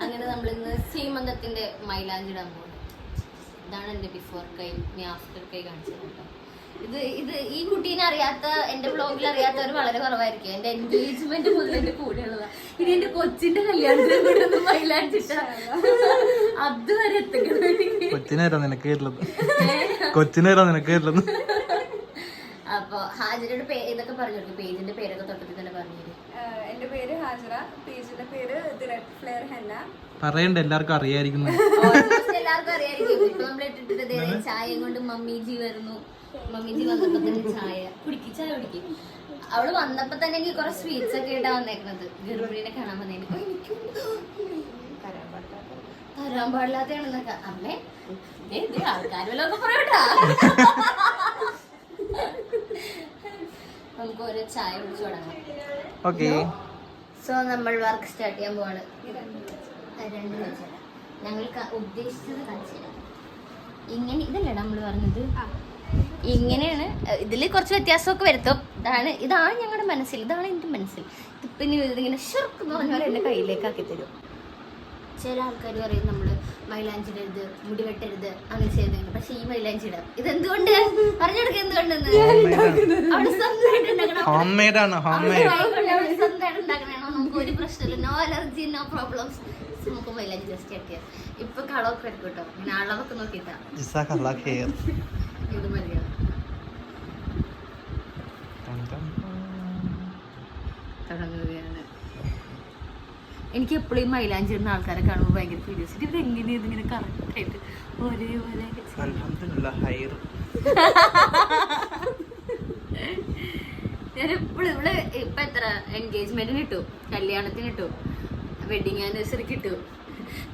അങ്ങനെ നമ്മളിന്ന് സീമന്തത്തിന്റെ മൈലാഞ്ചി ഇടാൻ പോകും. ഇതാണ് എന്റെ ബിഫോർ കൈ, ഇനി ആഫ്റ്റർ കൈ കാണിച്ചത് കേട്ടോ. ഇത് ഈ കുട്ടീനെ അറിയാത്ത, എന്റെ വ്ളോഗിൽ അറിയാത്തവർ വളരെ കുറവായിരിക്കും. എന്റെ എൻഗേജ്മെന്റ് മുതൽ എന്റെ കൂടെയുള്ളതാ. ഇനി എന്റെ കൊച്ചിന്റെ കല്യാണത്തിന് കൂടെ ഒന്ന് മൈലാഞ്ചിട്ട അതുവരെ എത്തിക്കണം. കൊച്ചിനേരാ നിനക്ക് കേട്ടത്. അപ്പൊ ഹാജരയുടെ ഇതൊക്കെ പറഞ്ഞു, പേജിന്റെ പേരൊക്കെ തൊട്ടത്തിൽ തന്നെ പറഞ്ഞു. എന്റെ പേര് ഹാജറ, പേജിന്റെ പേര് ദി റെഡ് ഫ്ലെയർ ഹെന്ന. പറയണ്ട, എല്ലാവർക്കും അറിയായിരിക്കും. എല്ലാവർക്കും അറിയായിരിക്കും. ഇപ്പൊ നമ്മൾ ഇട്ടിട്ട് ചായയും കൊണ്ട് മമ്മീജി വരുന്നു. മമ്മീജി വന്നപ്പോ തന്നെ ചായ കുടിക്കും. അവള് വന്നപ്പോ തന്നെ എനിക്ക് കുറെ സ്വീറ്റ്സ് ഒക്കെ ഇട്ടാ വന്നേക്കുന്നത്. ഗർഭിണിനെ കാണാൻ വന്നേന് തരാൻ പാടില്ലാത്തയാണെന്നൊക്കെ. അമ്മേ ആൾക്കാർ വല്ലതൊക്കെ പറയട്ടാ. നമുക്ക് ഓരോ ചായ കുടിച്ചു തുടങ്ങാം. സോ നമ്മൾ വർക്ക് സ്റ്റാർട്ട് ചെയ്യാൻ പോവാണ്. രണ്ടു വെച്ചാൽ ഞങ്ങൾ ഉദ്ദേശിച്ചത് കാണിച്ചുതരാം. ഇങ്ങനെ ഇതല്ലേ നമ്മൾ പറഞ്ഞത്, ഇങ്ങനെയാണ്. ഇതിൽ കുറച്ച് വ്യത്യാസമൊക്കെ വരുത്തും. ഇതാണ് ഞങ്ങളുടെ മനസ്സിൽ, ഇതാണ് എൻ്റെ മനസ്സിൽ. പിന്നെ ഇതിങ്ങനെ ഷെർക്കെന്ന് പറഞ്ഞാൽ എൻ്റെ കയ്യിലേക്ക് ആക്കി തരും. ചില ആൾക്കാർ പറയും നമ്മള് മൈലാഞ്ചി ഇടരുത്, മുടി വെട്ടരുത്, അങ്ങനെ ചെയ്തിട്ടുണ്ട്. പക്ഷെ ഈ മൈലാഞ്ചി ഇടാം. ഇതെന്തുകൊണ്ട് പറഞ്ഞെടുക്കുക, എന്തുകൊണ്ടെന്ന് അവിടെ സ്വന്തമായിട്ട് ഉണ്ടാക്കണോ, നമുക്ക് ഒരു പ്രശ്നമില്ല. No allergy, no problems. നമുക്ക് മൈലാഞ്ചി ജസ്റ്റ് ആക്കിയാൽ ഇപ്പൊ കളവൊക്കെ എടുക്കും കേട്ടോ. പിന്നെ അളവൊക്കെ നോക്കിട്ടാ ഇത് മതിയോ. തുടങ്ങുകയാണ്. എനിക്ക് എപ്പോഴും മൈലാഞ്ചി ഇടുന്ന ആൾക്കാരെ കാണുമ്പോൾ ഭയങ്കര ക്യൂരിയോസിറ്റി. ഇത് എങ്ങനെയാണ് ഇതിങ്ങനെ കറക്റ്റായിട്ട് ഒരേപോലെ. ഞാൻ എപ്പോഴും ഇവിടെ ഇപ്പൊ എത്ര എൻഗേജ്മെന്റിന് ഇട്ടു, കല്യാണത്തിന് ഇട്ടു, വെഡിങ് ആനിവേഴ്സറിക്ക് ഇട്ടു.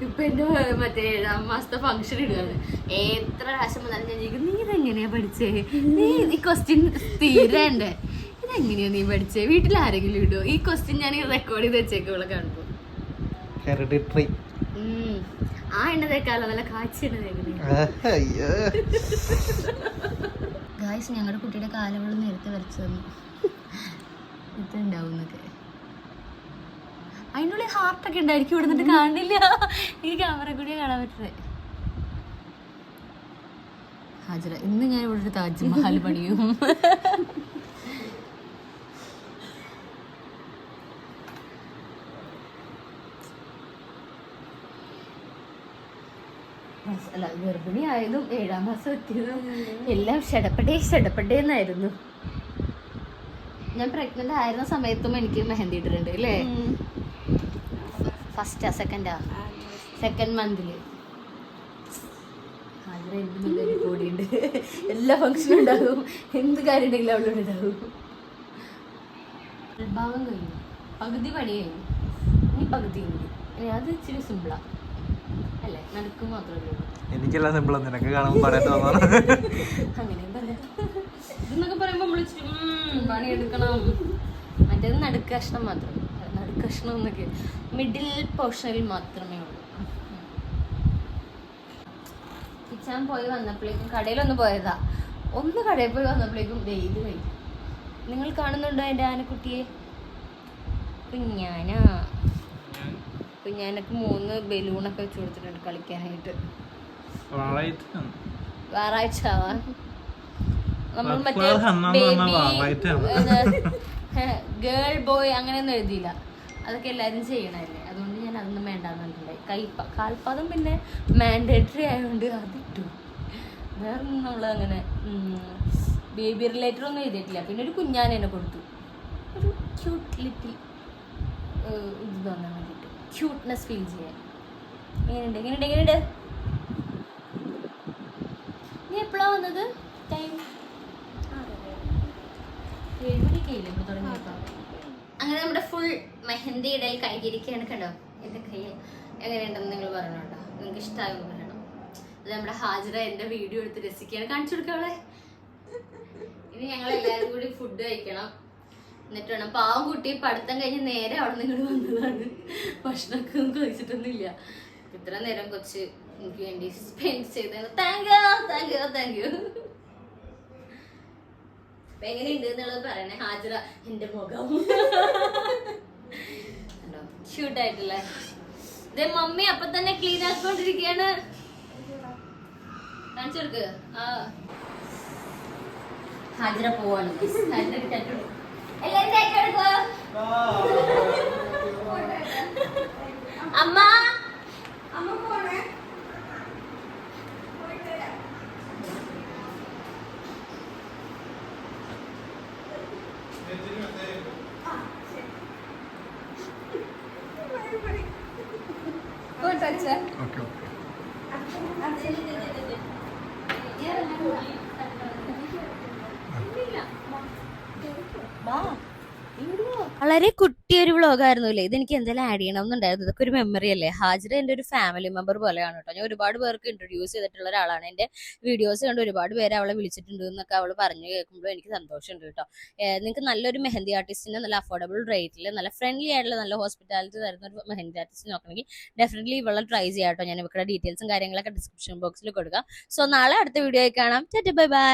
ഇപ്പൊ എന്റെ മറ്റേ 7ാം മാസത്തെ ഫംഗ്ഷൻ ഇടുകയാണ്. എത്ര പ്രാവശ്യം വന്നാലും ഞാൻ ചോദിക്കും, നീ ഇതെങ്ങനെയാ പഠിച്ചേ? നീ ഈ ക്വസ്റ്റ്യൻ തീരണ്ടേ, ഇതെങ്ങനെയാ നീ പഠിച്ചേ? വീട്ടിൽ ആരെങ്കിലും ഇടുവോ? ഈ ക്വസ്റ്റ്യൻ ഞാൻ റെക്കോർഡ് ചെയ്ത് വെച്ചേക്കുള്ള കാണുമ്പോ ആ എണ്ണ തേക്കാലോ, നല്ല കാച്ചി എണ്ണ തേക്കുന്നത്. ഗായ്സ്, ഞങ്ങളുടെ കുട്ടിയുടെ കാലുകൾ നേരത്തെ വരച്ചു തന്നു. ഇതുണ്ടാവുന്നൊക്കെ അതിൻ്റെ ഉള്ളിൽ ഹാർട്ടൊക്കെ ഉണ്ടായിരിക്കും. ഇവിടെ നിന്നിട്ട് കാണില്ല, ഈ ക്യാമറ കൂടി കാണാൻ പറ്റുന്നത്. ഹാജര, ഇന്ന് ഞാൻ ഇവിടെ ഒരു താജ്മഹൽ പണിയും. അല്ല, ഗർഭിണി ആയതും 7ാം മാസം എത്തിയതും എല്ലാം ഷടപ്പടേ എന്നായിരുന്നു. ഞാൻ പ്രഗ്നന്റ് ആയിരുന്ന സമയത്തും എനിക്ക് മെഹന്തി ഇട്ടിട്ടുണ്ട് അല്ലേ? ഫസ്റ്റാ സെക്കൻഡ് മന്തില്. അതിൽ എന്ത് കൂടിയുണ്ട്, എല്ലാ ഫംഗ്ഷനും ഉണ്ടാകും, എന്ത് കാര്യം ഉണ്ടെങ്കിലും അവളോട് ഉണ്ടാകും. ഭാഗം കഴിഞ്ഞു, പകുതി പണി കഴിഞ്ഞു, ഇനി പകുതി കഴിഞ്ഞു. അത് ഇച്ചിരി സിമ്പിളാ അല്ലേ? നടുക്ക് മാത്രമേ ഉള്ളൂ. എനിക്കെല്ലാം സിമ്പിളാ, നിനക്ക് കാണുമ്പോൾ അങ്ങനെ പറയാം. ഇതെന്നൊക്കെ പറയുമ്പോ നമ്മൾ ഇച്ചിരി പണിയെടുക്കണം. മറ്റേത് നടുക്ക് കഷ്ണം മാത്രം. നടുക്ക് കഷ്ണം എന്നൊക്കെ മിഡിൽ പോർഷനിൽ മാത്രമേ ഉള്ളൂ. കിച്ചാൻ പോയി വന്നപ്പോഴേക്കും കടയിലൊന്ന് പോയതാ. കടയിൽ പോയി വന്നപ്പോഴേക്കും ഇത് കഴിഞ്ഞു. നിങ്ങൾ കാണുന്നുണ്ടോ എൻ്റെ ആനക്കുട്ടിയെ? കുഞ്ഞാനക്ക് 3 ബലൂണൊക്കെ വെച്ച് കൊടുത്തിട്ടുണ്ട് കളിക്കാനായിട്ട്. ഞായറാഴ്ച നമ്മൾ മറ്റേ ഗേൾ ബോയ് അങ്ങനെയൊന്നും എഴുതിയില്ല. അതൊക്കെ എല്ലാവരും ചെയ്യണല്ലേ, അതുകൊണ്ട് ഞാൻ അതൊന്നും വേണ്ടാന്നുണ്ടായി. കാൽപാദം പിന്നെ മാൻഡേറ്ററി ആയതുകൊണ്ട് അതിട്ടു. വേറൊന്നും നമ്മളങ്ങനെ ബേബി റിലേറ്റഡ് ഒന്നും എഴുതിയിട്ടില്ല. പിന്നെ ഒരു കുഞ്ഞാനെ കൊടുത്തു, ഒരു ക്യൂട്ട് ലിറ്റിൽ ഇത് തോന്നാൻ വേണ്ടിയിട്ട്, ക്യൂട്ട്നെസ് ഫീൽ ചെയ്യാൻ. എങ്ങനെയുണ്ട്? നീ എപ്പോഴാണ് വന്നത്? ടൈം 7 മണിക്കായില്ലേ നമ്മൾ തുടങ്ങിയപ്പോ? അങ്ങനെ നമ്മുടെ ഫുൾ മെഹന്തി ഇടയിൽ കഴിഞ്ഞിരിക്കുകയാണ്. കണ്ടോ എൻ്റെ കയ്യിൽ എങ്ങനെയുണ്ടെന്ന് നിങ്ങൾ പറഞ്ഞോട്ടോ. നിങ്ങൾക്ക് ഇഷ്ടമാകുമെന്ന് പറയണം. അത് നമ്മുടെ ഹാജര എൻ്റെ വീഡിയോ എടുത്ത് രസിക്കുകയാണ്. കാണിച്ചു കൊടുക്കാം അവളെ. ഇനി ഞങ്ങൾ എല്ലാവരും കൂടി ഫുഡ് കഴിക്കണം. എന്നിട്ട് വേണം. പാവം കുട്ടി പഠിത്തം കഴിഞ്ഞ് നേരെ അവിടെ നിന്ന് ഇങ്ങോട്ട് വന്നതാണ്. ഭക്ഷണമൊക്കെ ഒന്നും കഴിച്ചിട്ടൊന്നുമില്ല. ഇത്ര നേരം കൊച്ച് എനിക്ക് വേണ്ടി സ്പെൻഡ് ചെയ്തത്. Thank you. അപ്പൊ എങ്ങനെയുണ്ട് എന്നുള്ളത് പറയണേ. ഹാജറ എന്റെ മുഖം ഷൂട്ടായിട്ടില്ലേ. ഇതേ മമ്മി അപ്പൊ തന്നെ ക്ലീൻ ആക്കിക്കൊണ്ടിരിക്കുകയാണ്. കാണിച്ചു കൊടുക്ക്. ഹാജറ പോവാണ്. ഹാജറ കിട്ടും അമ്മ അമ്മ പോണേ. Touch okay okay. വളരെ കുട്ടിയൊരു വ്ളോഗായിരുന്നു അല്ലേ. ഇതെനിക്ക് എന്തെങ്കിലും ആഡ് ചെയ്യണം എന്നുണ്ടായിരുന്നു. ഇതൊക്കെ ഒരു മെമ്മറി അല്ലേ. ഹാജര എൻ്റെ ഒരു ഫാമിലി മെമ്പർ പോലെയാണ് കേട്ടോ. ഞാൻ ഒരുപാട് പേർക്ക് ഇൻട്രൊഡ്യൂസ് ചെയ്തിട്ടുള്ള ഒരാളാണ്. എൻ്റെ വീഡിയോസ് കണ്ട് ഒരുപാട് പേര് അവളെ വിളിച്ചിട്ടുണ്ട് എന്നൊക്കെ അവൾ പറഞ്ഞു കേൾക്കുമ്പോൾ എനിക്ക് സന്തോഷമുണ്ട് കേട്ടോ. നിങ്ങൾക്ക് നല്ലൊരു മെഹന്തി ആർട്ടിസ്റ്റിനെ നല്ല അഫോർഡബിൾ റേറ്റിൽ നല്ല ഫ്രണ്ട്ലി ആയിട്ടുള്ള നല്ല ഹോസ്പിറ്റാലിറ്റി തരുന്ന ഒരു മെഹന്തി ആർട്ടിസ്റ്റ് നോക്കണമെങ്കിൽ ഡെഫിനറ്റ്ലി ഇവളെ ട്രൈ ചെയ്യാം കേട്ടോ. ഞാൻ ഇവരുടെ ഡീറ്റെയിൽസും കാര്യങ്ങളൊക്കെ ഡിസ്ക്രിപ്ഷൻ ബോക്സിൽ കൊടുക്കാം. സോ നാളെ അടുത്ത വീഡിയോ കാണാം. Bye bye.